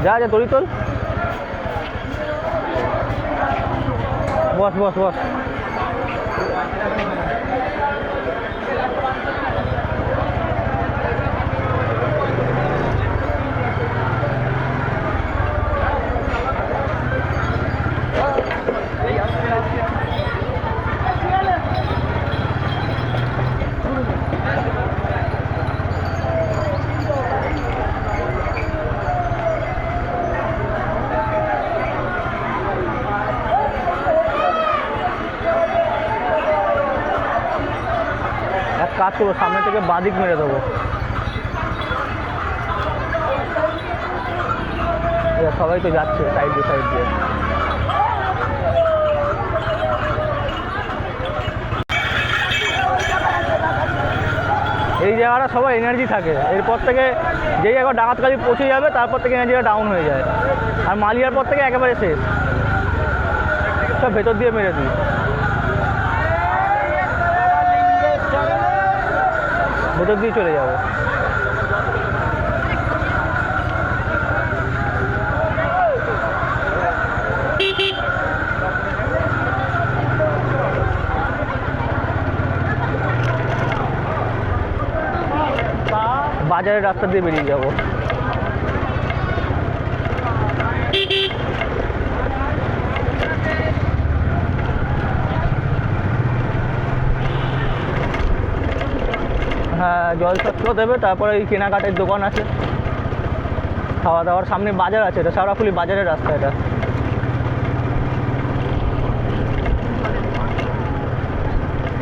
যা যা তরি তোল, বস বস বস। এক কাজ করবো, সামনে থেকে বাদিক মেরে দেবো। সবাই তো যাচ্ছে সাইড দিয়ে সাইড দিয়ে। এই জায়গাটা সবার এনার্জি থাকে, এরপর থেকে যেই একবার ডাকাতকালি পৌঁছে যাবে তারপর থেকে এনার্জিটা ডাউন হয়ে যায়। আর মালিয়ার পর থেকে একেবারে শেষ, সব ভেতর দিয়ে মেরে দিই, ভেতর দিয়ে চলে যাবো। বাজারের রাস্তা দিয়ে বেরিয়ে যাবো। হ্যাঁ, জলছত্র দেবে, তারপরে এই কেনাকাটার দোকান আছে, খাওয়া দাওয়ার, সামনে বাজার আছে, এটা শেওড়াফুলি বাজারের রাস্তা এটা।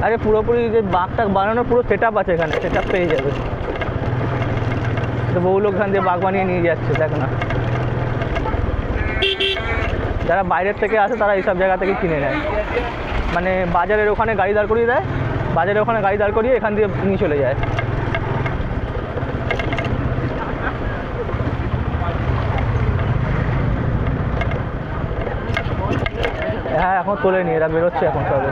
আরে পুরোপুরি যে বাঘটা বানানোর পুরো সেট আপ আছে এখানে, সেট আপ পেয়ে যাবে। তো বহু লোক এখান দিয়ে বাঘ বানিয়ে নিয়ে যাচ্ছে, দেখ না। যারা বাইরের থেকে আসে তারা এইসব জায়গা থেকে কিনে নেয়, মানে বাজারের ওখানে গাড়ি দাঁড় করিয়ে দেয়, বাজারের ওখানে গাড়ি দাঁড় করিয়ে এখান দিয়ে নিয়ে চলে যায়। হ্যাঁ, এখন তোলেনি, এরা বেরোচ্ছে এখন সবে।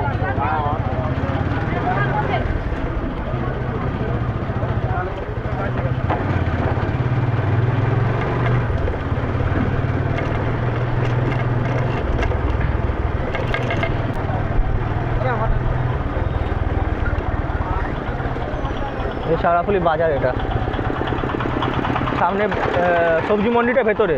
শেওড়াফুলি বাজার এটা, সামনে সবজি মন্ডিটা ভেতরে।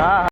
হ্যাঁ।